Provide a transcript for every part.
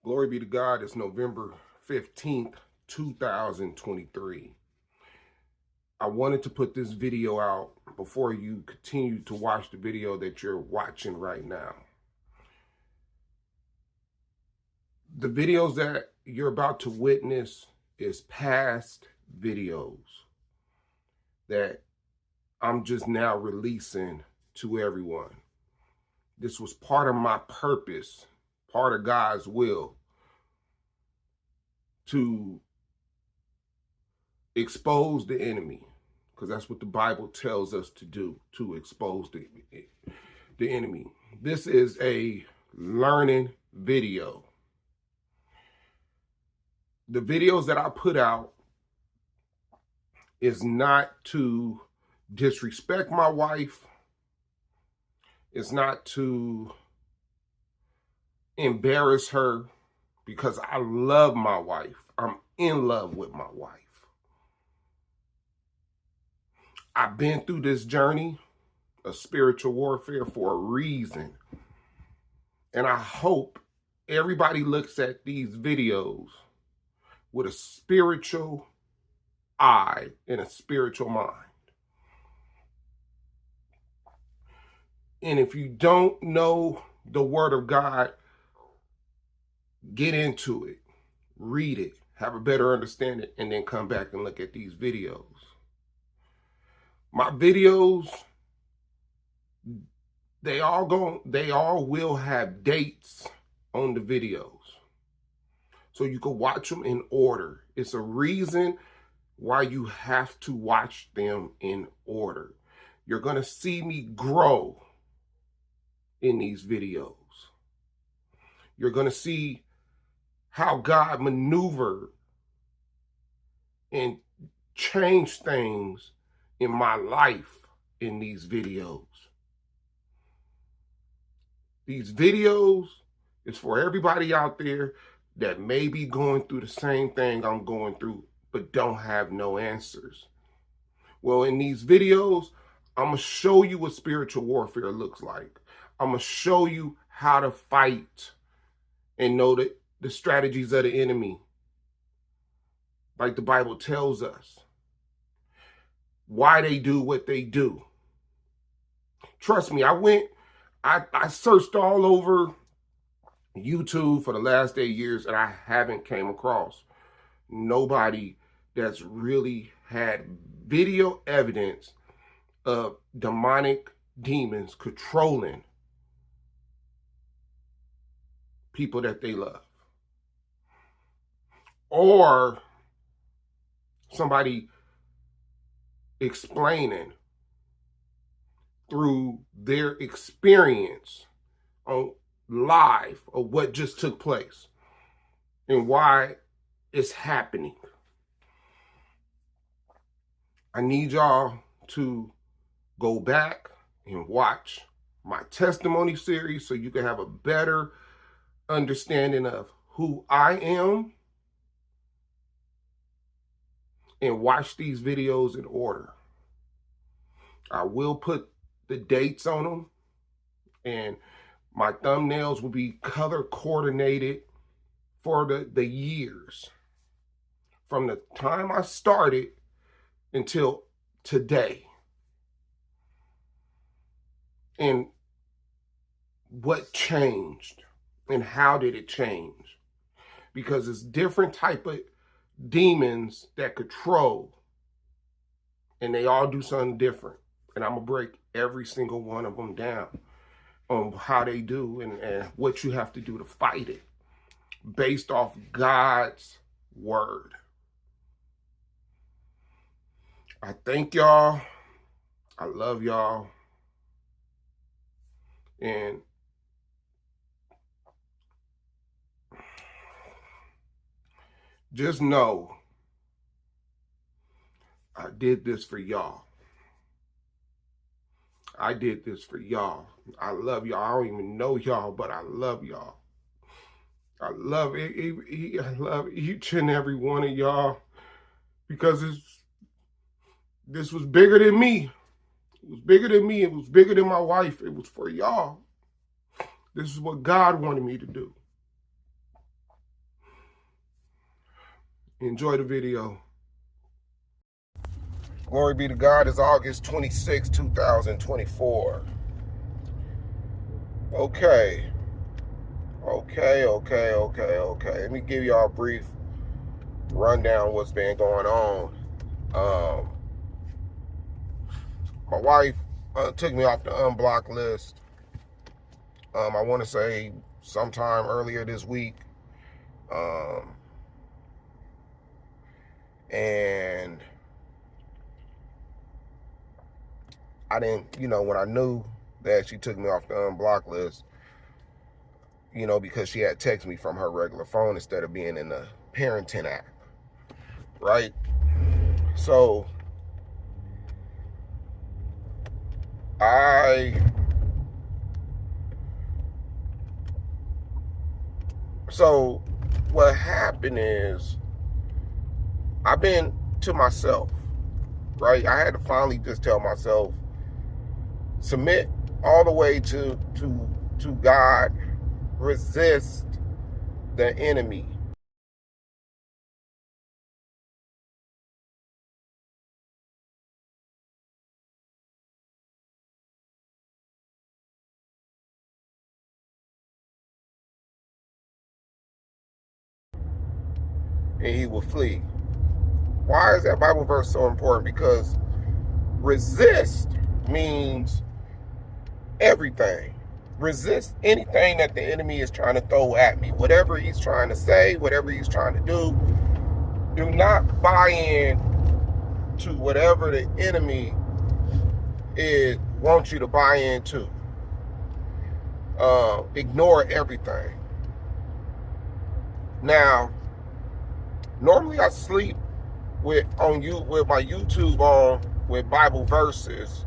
Glory be to God. It's November 15th, 2023. I wanted to put this video out before you continue to watch the video that you're watching right now. The videos that you're about to witness is past videos that I'm just now releasing to everyone. This was part of my purpose, part of God's will, to expose the enemy, because that's what the Bible tells us to do, to expose the enemy. This is a learning video. The videos that I put out is not to disrespect my wife. It's not to embarrass her, because I love my wife. I'm in love with my wife. I've been through this journey of spiritual warfare for a reason. And I hope everybody looks at these videos with a spiritual eye and a spiritual mind. And if you don't know the Word of God, get into it, read it, have a better understanding, and then come back and look at these videos. My videos, they all will have dates on the videos, so you can watch them in order. It's a reason why you have to watch them in order. You're going to see me grow in these videos. You're going to see how God maneuvered and changed things in my life in these videos. These videos is for everybody out there that may be going through the same thing I'm going through, but don't have no answers. Well, in these videos, I'm going to show you what spiritual warfare looks like. I'm going to show you how to fight and know the strategies of the enemy, like the Bible tells us. Why they do what they do. Trust me, I searched all over YouTube for the last 8 years, and I haven't came across nobody that's really had video evidence of demonic demons controlling people that they love, or somebody explaining through their experience on live of what just took place and why it's happening. I need y'all to go back and watch my testimony series so you can have a better understanding of who I am, and watch these videos in order. I will put the dates on them, and my thumbnails will be color coordinated for the years from the time I started until today, and what changed and how did it change, because it's different type of demons that control, and they all do something different, and I'm gonna break every single one of them down on how they do and what you have to do to fight it based off God's word. I thank y'all. I love y'all. And just know, I did this for y'all. I did this for y'all. I love y'all. I don't even know y'all, but I love y'all. I love it. I love each and every one of y'all, because this was bigger than me. It was bigger than me. It was bigger than my wife. It was for y'all. This is what God wanted me to do. Enjoy the video. Glory be to God. It's August 26, 2024. Okay. Let me give y'all a brief rundown of what's been going on. My wife took me off the unblock list. I want to say sometime earlier this week. And I didn't, when I knew that she took me off the unblock list, because she had texted me from her regular phone instead of being in the parenting app, right? So what happened is I've been to myself, right? I had to finally just tell myself, submit all the way to God, resist the enemy. And he will flee. Why is that Bible verse so important? Because resist means everything. Resist anything that the enemy is trying to throw at me. Whatever he's trying to say, whatever he's trying to do not buy in to whatever the enemy wants you to buy into. Ignore everything. Now, normally I sleep with my YouTube on with Bible verses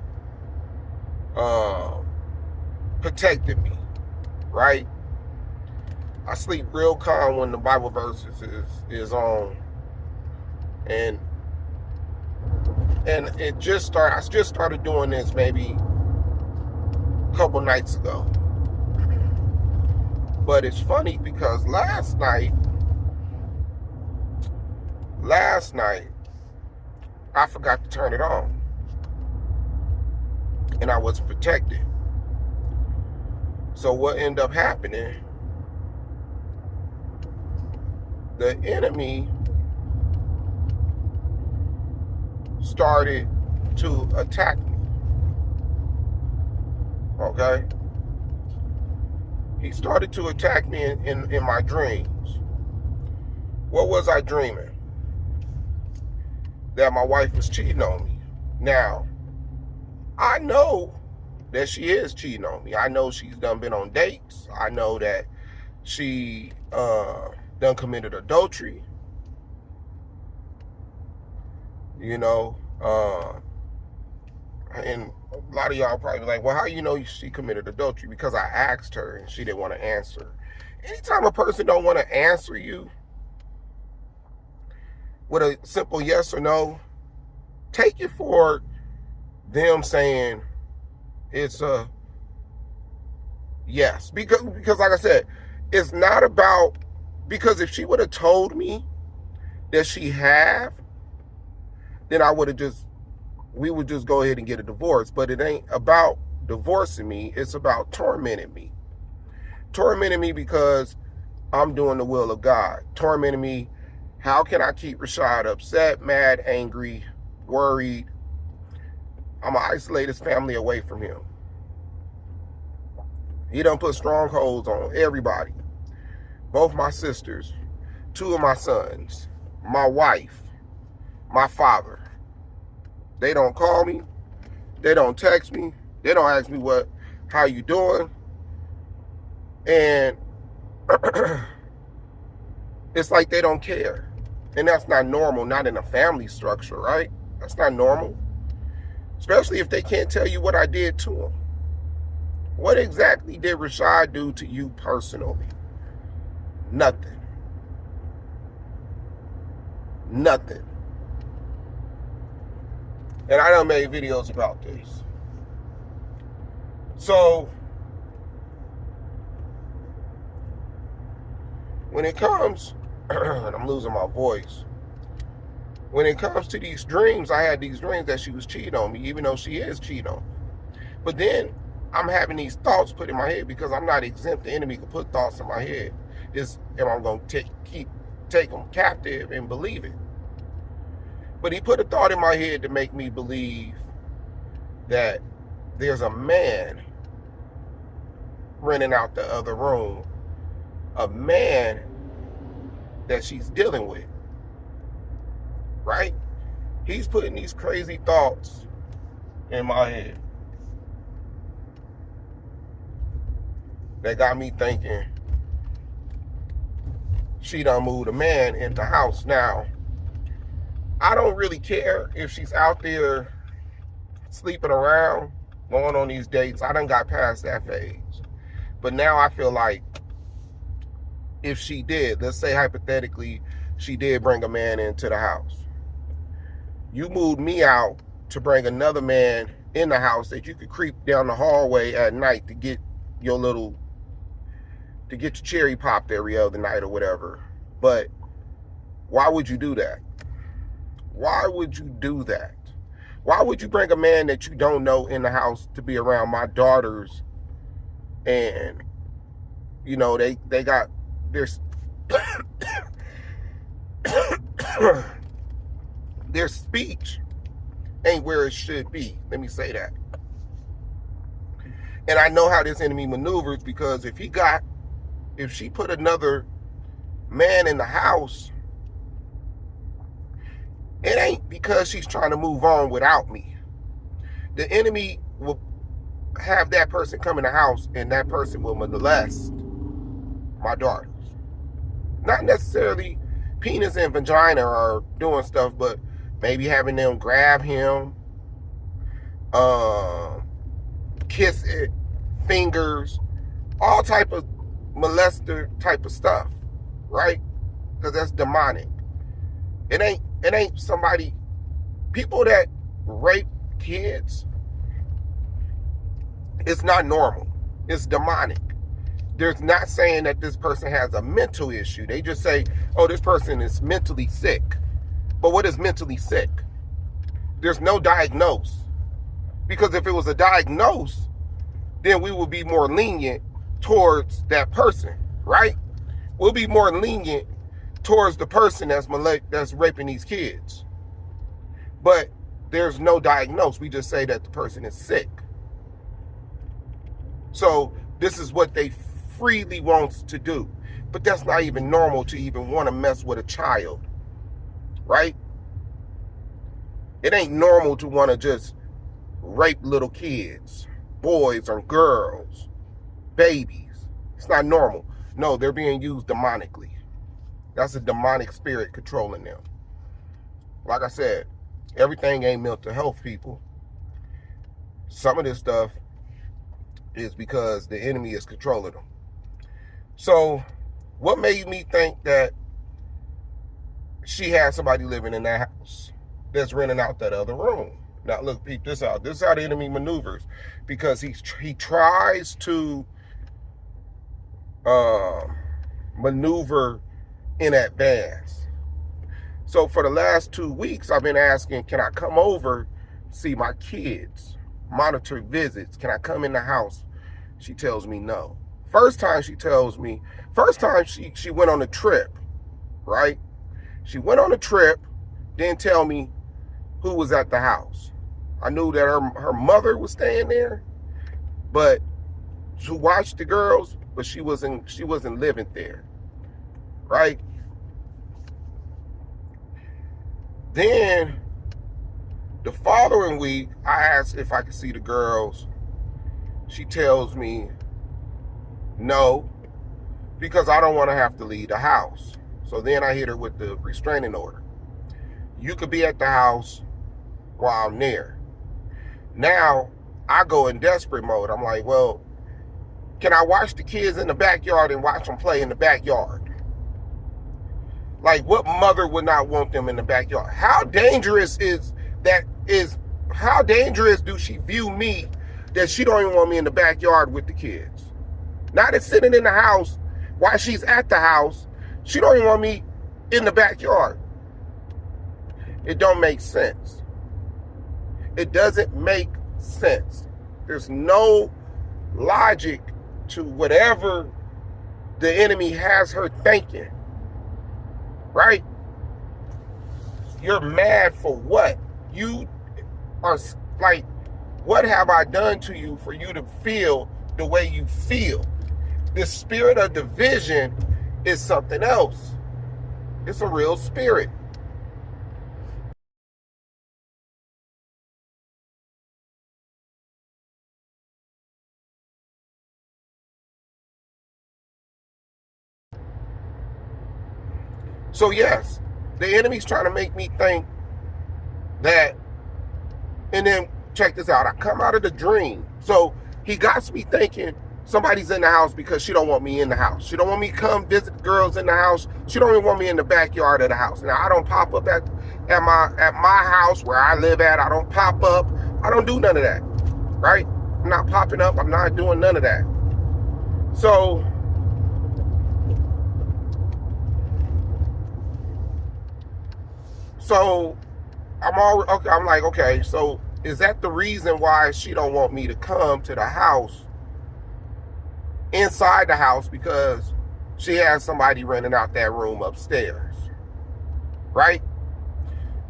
protecting me, right? I sleep real calm when the Bible verses is on, and I just started doing this maybe a couple nights ago. But it's funny because last night I forgot to turn it on, and I was protected. So what ended up happening, the enemy started to attack me. Okay? He started to attack me in my dreams. What was I dreaming? That my wife was cheating on me. Now, I know that she is cheating on me. I know she's done been on dates. I know that she done committed adultery. And a lot of y'all probably be like, well, how you know she committed adultery? Because I asked her and she didn't want to answer. Anytime a person don't want to answer you with a simple yes or no, take it for them saying it's a yes. Because like I said, it's not about, because if she would have told me that she had, then we would just go ahead and get a divorce. But it ain't about divorcing me. It's about tormenting me. Tormenting me because I'm doing the will of God. Tormenting me, how can I keep Rashad upset, mad, angry, worried? I'm going to isolate his family away from him. He done put strongholds on everybody. Both my sisters, 2 of my sons, my wife, my father. They don't call me. They don't text me. They don't ask me how you doing. And it's like they don't care. And that's not normal, not in a family structure, right? That's not normal. Especially if they can't tell you what I did to them. What exactly did Rashad do to you personally? Nothing. Nothing. And I done made videos about this. So, when it comes, and I'm losing my voice, when it comes to these dreams, I had these dreams that she was cheating on me, even though she is cheating on me. But then I'm having these thoughts put in my head because I'm not exempt. The enemy can put thoughts in my head. Am I going to take them captive and believe it? But he put a thought in my head to make me believe that there's a man renting out the other room, a man that she's dealing with, right? He's putting these crazy thoughts in my head that got me thinking she done moved a man in the house. Now, I don't really care if she's out there sleeping around, going on these dates. I done got past that phase. But now I feel like if she did, let's say hypothetically, she did bring a man into the house. You moved me out to bring another man in the house that you could creep down the hallway at night to get your cherry popped every other night or whatever. But why would you do that? Why would you do that? Why would you bring a man that you don't know in the house to be around my daughters? And, you know, they got their their speech ain't where it should be. Let me say that. And I know how this enemy maneuvers, because if she put another man in the house, it ain't because she's trying to move on without me. The enemy will have that person come in the house, and that person will molest my daughters. Not necessarily penis and vagina are doing stuff, but maybe having them grab him, kiss it, fingers, all type of molester type of stuff, right? Because that's demonic. It ain't somebody, people that rape kids, it's not normal. It's demonic. There's not saying that this person has a mental issue. They just say, oh, this person is mentally sick. But what is mentally sick? There's no diagnose. Because if it was a diagnose, then we would be more lenient towards that person, right? We'll be more lenient towards the person that's raping these kids. But there's no diagnose. We just say that the person is sick. So this is what they freely wants to do. But that's not even normal to even want to mess with a child, right? It ain't normal to want to just rape little kids, boys or girls, babies. It's not normal. No, they're being used demonically. That's a demonic spirit controlling them. Like I said, everything ain't mental health, people. Some of this stuff is because the enemy is controlling them. So, what made me think that she had somebody living in that house that's renting out that other room? Now, look, peep this out. This is how the enemy maneuvers, because he tries to maneuver in advance. So for the last 2 weeks, I've been asking, can I come over, see my kids, monitor visits? Can I come in the house? She tells me no. First time she went on a trip, right? She went on a trip, didn't tell me who was at the house. I knew that her mother was staying there, but to watch the girls, but she wasn't living there, right? Then the following week, I asked if I could see the girls. She tells me no, because I don't want to have to leave the house. So then I hit her with the restraining order. You could be at the house while I'm there. Now I go in desperate mode. I'm like, well, can I watch the kids in the backyard and watch them play in the backyard? Like, what mother would not want them in the backyard? How dangerous how dangerous do she view me that she don't even want me in the backyard with the kids? Not that sitting in the house while she's at the house, she don't even want me in the backyard. It don't make sense. It doesn't make sense. There's no logic to whatever the enemy has her thinking, right? You're mad for what? You are like, what have I done to you for you to feel the way you feel? This spirit of division is something else. It's a real spirit. So yes, the enemy's trying to make me think that, and then check this out, I come out of the dream. So he got me thinking somebody's in the house because she don't want me in the house. She don't want me to come visit girls in the house. She don't even want me in the backyard of the house. Now I don't pop up at my house where I live at. I don't pop up. I don't do none of that, right? I'm not popping up. I'm not doing none of that. So I'm like, okay, so is that the reason why she don't want me to come to the house, inside the house, because she has somebody renting out that room upstairs, right?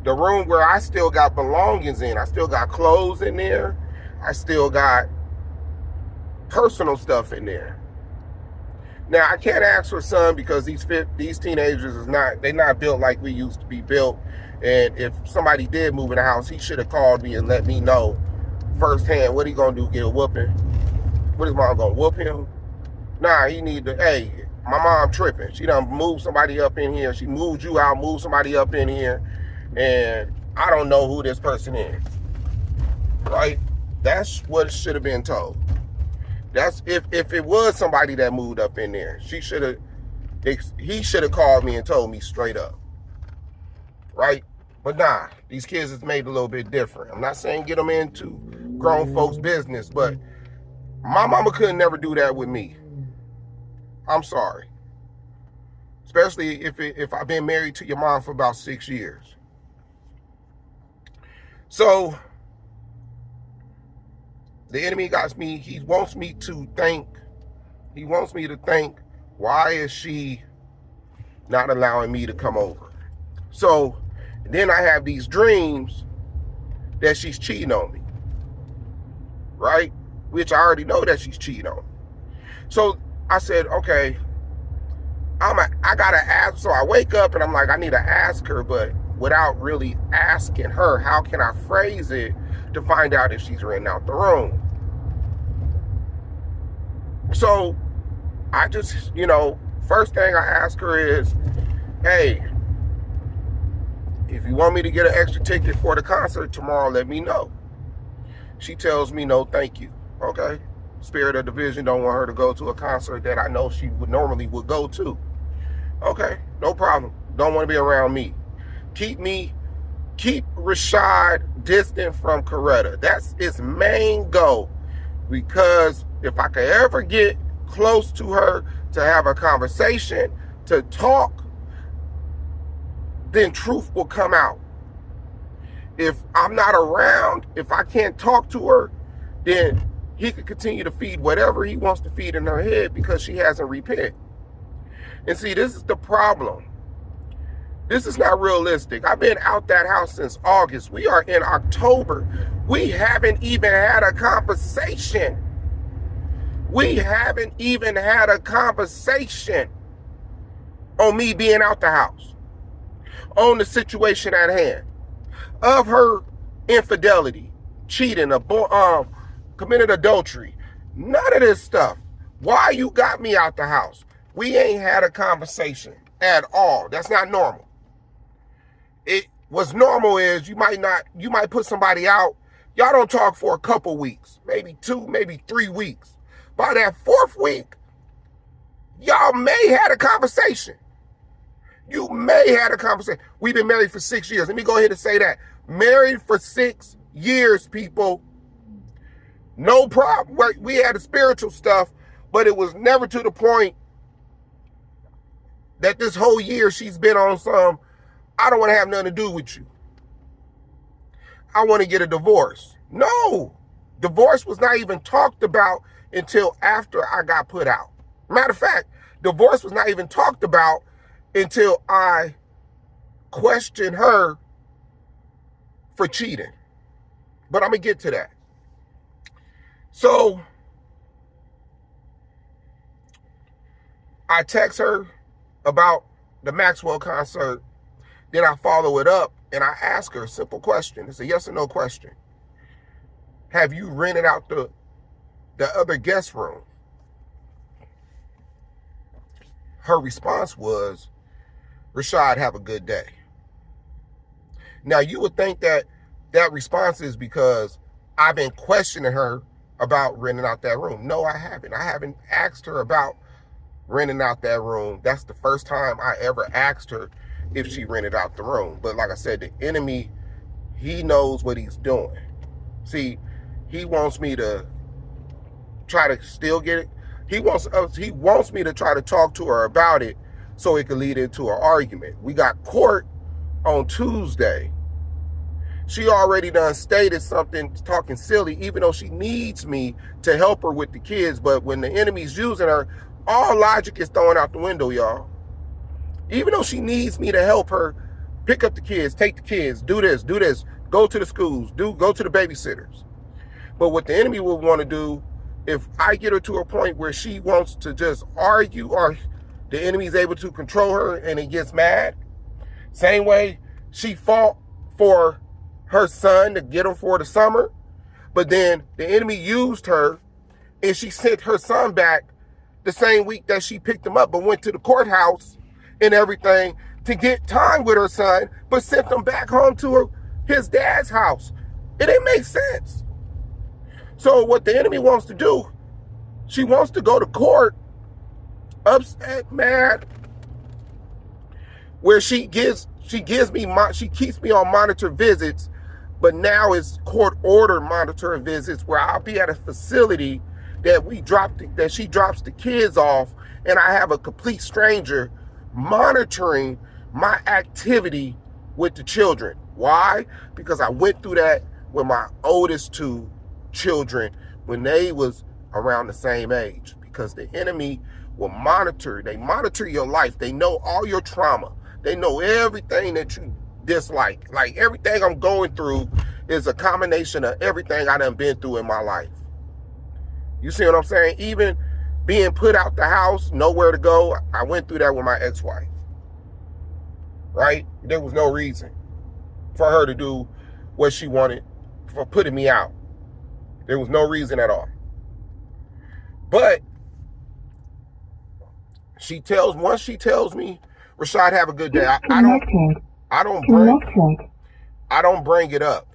The room where I still got belongings in. I still got clothes in there. I still got personal stuff in there. Now, I can't ask for son because these teenagers they're not built like we used to be built. And if somebody did move in the house, he should have called me and let me know firsthand. What he gonna do? Get a whooping? What is mom gonna whoop him? Nah, he need to, hey, my mom tripping. She done moved somebody up in here. She moved you out, moved somebody up in here. And I don't know who this person is, right? That's what should have been told. That's if it was somebody that moved up in there, he should have called me and told me straight up, right? But nah, these kids is made a little bit different. I'm not saying get them into grown folks' business, but my mama couldn't never do that with me. I'm sorry. Especially if I've been married to your mom for about 6 years. So the enemy got me, he wants me to think, why is she not allowing me to come over? So then I have these dreams that she's cheating on me, right? Which I already know that she's cheating on me. So I said, okay, I gotta ask. So I wake up and I'm like, I need to ask her, but without really asking her, how can I phrase it to find out if she's renting out the room? So I just, first thing I ask her is, hey, if you want me to get an extra ticket for the concert tomorrow, let me know. She tells me no, thank you. Okay. Spirit of division don't want her to go to a concert that I know she would normally go to. Okay, no problem. Don't want to be around me. Keep Rashad distant from Coretta. That's its main goal. Because if I could ever get close to her to have a conversation, to talk, then truth will come out. If I'm not around, if I can't talk to her, then he could continue to feed whatever he wants to feed in her head because she hasn't repented. And see, this is the problem. This is not realistic. I've been out that house since August. We are in October. We haven't even had a conversation. We haven't even had a conversation on me being out the house, on the situation at hand, of her infidelity, cheating, committed adultery, none of this stuff. Why you got me out the house? We ain't had a conversation at all. That's not normal. What's normal is you might put somebody out. Y'all don't talk for a couple weeks, maybe 2, maybe 3 weeks. By that 4th week, y'all may had a conversation. You may had a conversation. We've been married for 6 years. Let me go ahead and say that. Married for 6 years, people. No problem. We had the spiritual stuff, but it was never to the point that this whole year she's been on some, I don't want to have nothing to do with you. I want to get a divorce. No, divorce was not even talked about until after I got put out. Matter of fact, divorce was not even talked about until I questioned her for cheating. But I'm going to get to that. So I text her about the Maxwell concert. Then I follow it up and I ask her a simple question. It's a yes or no question. Have you rented out the other guest room? Her response was, Rashad, have a good day. Now, you would think that response is because I've been questioning her about renting out that room. No, I haven't. I haven't asked her about renting out that room. That's the first time I ever asked her if she rented out the room. But like I said, the enemy, he knows what he's doing. See, he wants me to try to still get it. He wants me to try to talk to her about it so it could lead into an argument. We got court on Tuesday. She already done stated something talking silly, even though she needs me to help her with the kids. But when the enemy's using her, all logic is thrown out the window, y'all. Even though she needs me to help her pick up the kids, take the kids, do this, go to the schools, go to the babysitters. But what the enemy will want to do, if I get her to a point where she wants to just argue or the enemy is able to control her and it gets mad, same way she fought for her son to get him for the summer, but then the enemy used her and she sent her son back the same week that she picked him up, but went to the courthouse and everything to get time with her son, but sent them back home to his dad's house. It didn't make sense. So what the enemy wants to do, she wants to go to court, upset, mad, where she keeps me on monitor visits, but now it's court order monitor visits where I'll be at a facility that she drops the kids off, and I have a complete stranger monitoring my activity with the children. Why? Because I went through that with my oldest two children when they was around the same age. Because the enemy will monitor. They monitor your life. They know all your trauma. They know everything that you dislike. Like everything I'm going through is a combination of everything I done been through in my life. You see what I'm saying? Even being put out the house, nowhere to go, I went through that with my ex-wife. Right? There was no reason for her to do what she wanted, for putting me out. There was no reason at all. But once she tells me, Rashad, have a good day, I don't bring it up.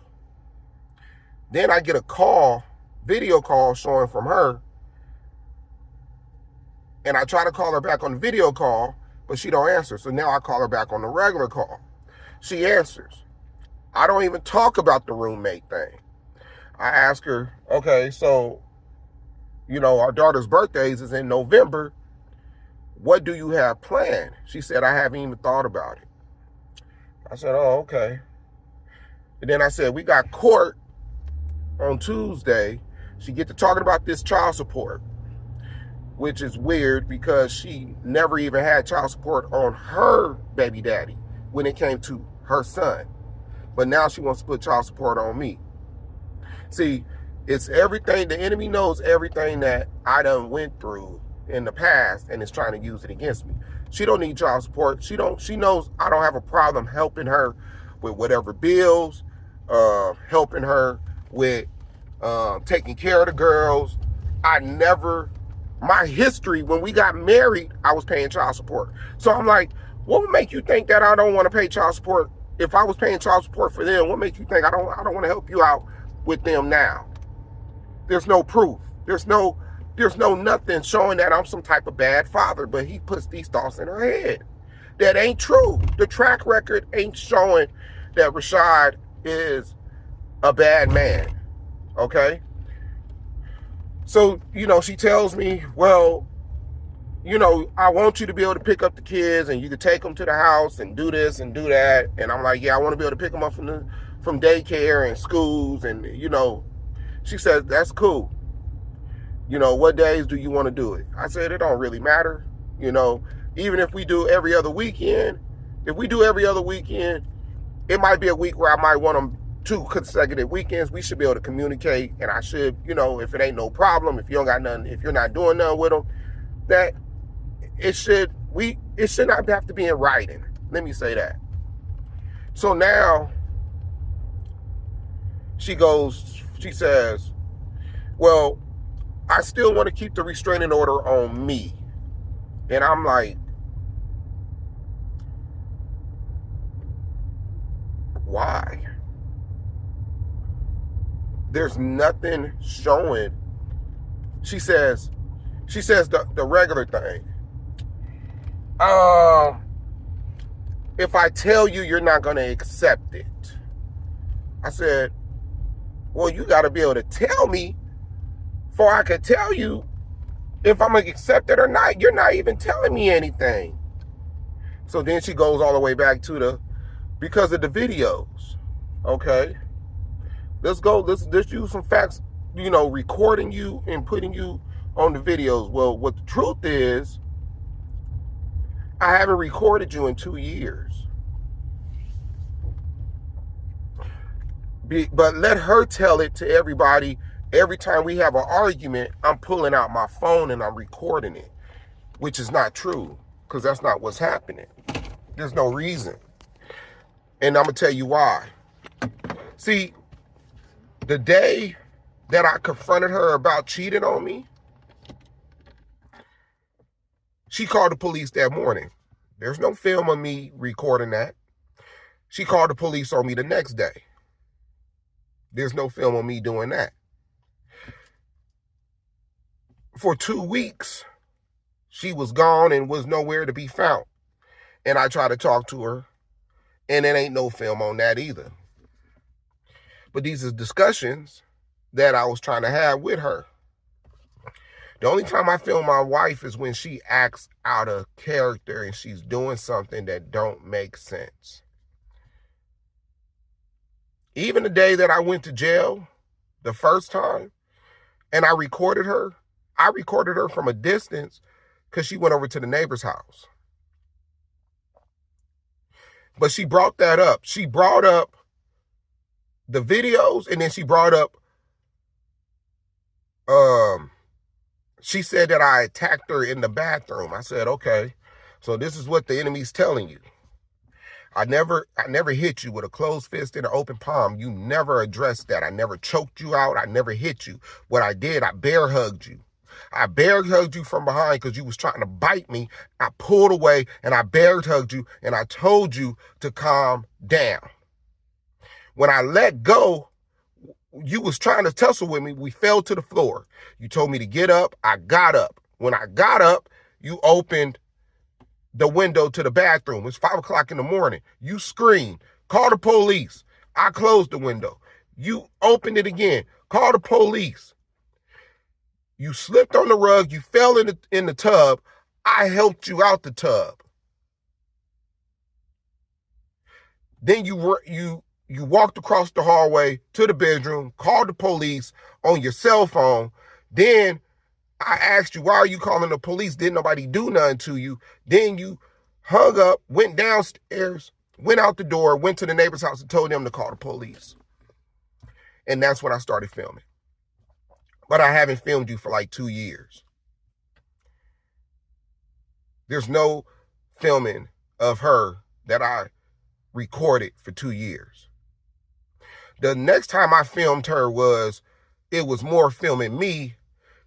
Then I get a video call showing from her, and I try to call her back on the video call, but she don't answer. So now I call her back on the regular call. She answers. I don't even talk about the roommate thing. I ask her, okay, so, our daughter's birthdays is in November. What do you have planned? She said, I haven't even thought about it. I said, oh, okay. And then I said, we got court on Tuesday. She get to talking about this child support, which is weird because she never even had child support on her baby daddy when it came to her son. But now she wants to put child support on me. See, it's everything. The enemy knows everything that I done went through in the past and is trying to use it against me. She don't need child support. She knows I don't have a problem helping her with whatever bills, helping her with taking care of the girls. My history, when we got married, I was paying child support. So I'm like, what would make you think that I don't want to pay child support? If I was paying child support for them, what makes you think I don't want to help you out with them now? There's no proof. There's no nothing showing that I'm some type of bad father, but he puts these thoughts in her head. That ain't true. The track record ain't showing that Rashad is a bad man. Okay? So, she tells me, well, I want you to be able to pick up the kids and you can take them to the house and do this and do that. And I'm like, yeah, I want to be able to pick them up from from daycare and schools, and she said, that's cool. What days do you want to do it? I said, it don't really matter. Even if we do every other weekend, it might be a week where I might want them 2 consecutive weekends. We should be able to communicate, and I should, if it ain't no problem, if you don't got nothing, if you're not doing nothing with them, that it should not have to be in writing. Let me say that. So now she says, well, I still want to keep the restraining order on me. And I'm like, why? There's nothing showing. She says the regular thing. If I tell you, you're not going to accept it. I said, well, you got to be able to tell me before I can tell you if I'm going to accept it or not. You're not even telling me anything. So then she goes all the way back to because of the videos. Okay. Let's use some facts, recording you and putting you on the videos. Well, what the truth is, I haven't recorded you in 2 years. But let her tell it to everybody. Every time we have an argument, I'm pulling out my phone and I'm recording it, which is not true, because that's not what's happening. There's no reason. And I'm going to tell you why. See, the day that I confronted her about cheating on me, she called the police that morning. There's no film of me recording that. She called the police on me the next day. There's no film of me doing that. For 2 weeks, she was gone and was nowhere to be found. And I tried to talk to her, and there ain't no film on that either. But these are discussions that I was trying to have with her. The only time I film my wife is when she acts out of character and she's doing something that don't make sense. Even the day that I went to jail the first time and I recorded her from a distance because she went over to the neighbor's house. But she brought that up. She brought up the videos, and then she brought up, she said that I attacked her in the bathroom. I said, okay, so this is what the enemy's telling you. I never hit you with a closed fist and an open palm. You never addressed that. I never choked you out. I never hit you. What I did, I bear hugged you. I bear hugged you from behind because you was trying to bite me. I pulled away and I bear hugged you, and I told you to calm down. When I let go, you was trying to tussle with me. We fell to the floor. You told me to get up. I got up. When I got up, you opened the window to the bathroom. It's 5 o'clock in the morning. You screamed, call the police. I closed the window. You opened it again. Call the police. You slipped on the rug. You fell in the tub. I helped you out the tub. Then you walked across the hallway to the bedroom, called the police on your cell phone. Then I asked you, why are you calling the police? Didn't nobody do nothing to you? Then you hung up, went downstairs, went out the door, went to the neighbor's house and told them to call the police. And that's when I started filming. But I haven't filmed you for like 2 years. There's no filming of her that I recorded for 2 years. The next time I filmed her it was more filming me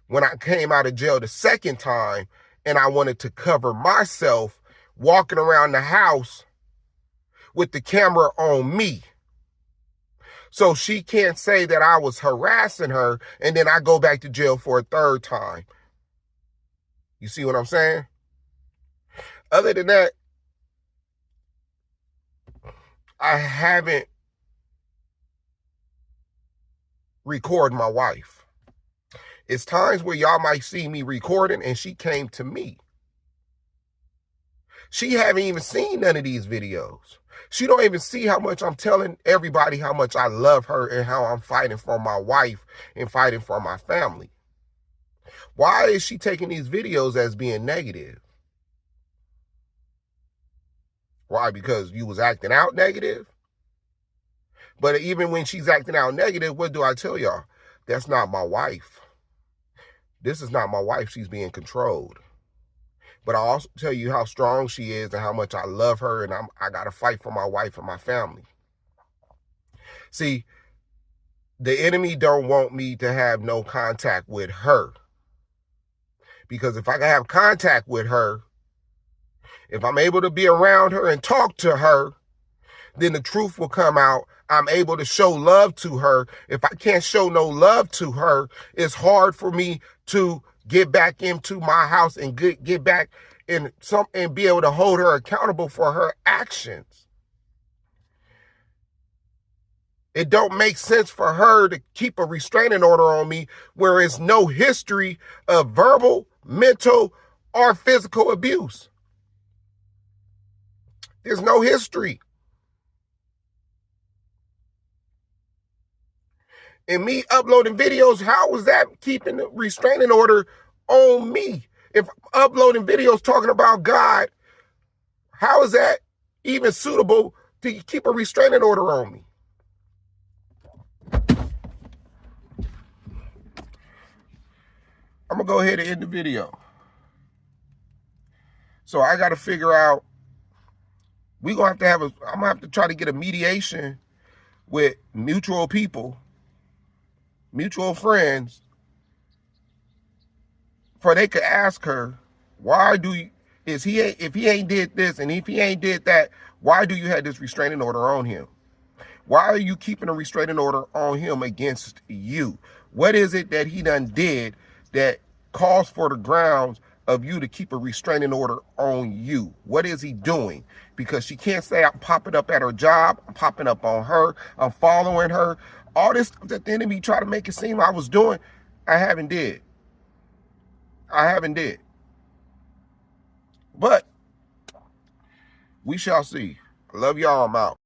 when I came out of jail the second time, and I wanted to cover myself walking around the house with the camera on me. So she can't say that I was harassing her and then I go back to jail for a third time. You see what I'm saying? Other than that, I haven't recorded my wife. It's times where y'all might see me recording and she came to me. She haven't even seen none of these videos. She don't even see how much I'm telling everybody how much I love her and how I'm fighting for my wife and fighting for my family. Why is she taking these videos as being negative? Why? Because you was acting out negative? But even when she's acting out negative, what do I tell y'all? That's not my wife. This is not my wife. She's being controlled. But I also tell you how strong she is and how much I love her, and I got to fight for my wife and my family. See, the enemy don't want me to have no contact with her. Because if I can have contact with her, if I'm able to be around her and talk to her, then the truth will come out. I'm able to show love to her. If I can't show no love to her, it's hard for me to get back into my house and get back and be able to hold her accountable for her actions. It don't make sense for her to keep a restraining order on me where there's no history of verbal, mental, or physical abuse. There's no history. And me uploading videos, how was that keeping the restraining order on me? If uploading videos talking about God, how is that even suitable to keep a restraining order on me? I'm going to go ahead and end the video. So I got to figure out, I'm going to have to try to get a mediation with mutual people, mutual friends, for they could ask her, if he ain't did this and if he ain't did that, why do you have this restraining order on him? Why are you keeping a restraining order on him against you? What is it that he done did that calls for the grounds of you to keep a restraining order on you? What is he doing? Because she can't say I'm popping up at her job, I'm popping up on her, I'm following her. All this that the enemy try to make it seem I was doing, I haven't did. But we shall see. I love y'all. I'm out.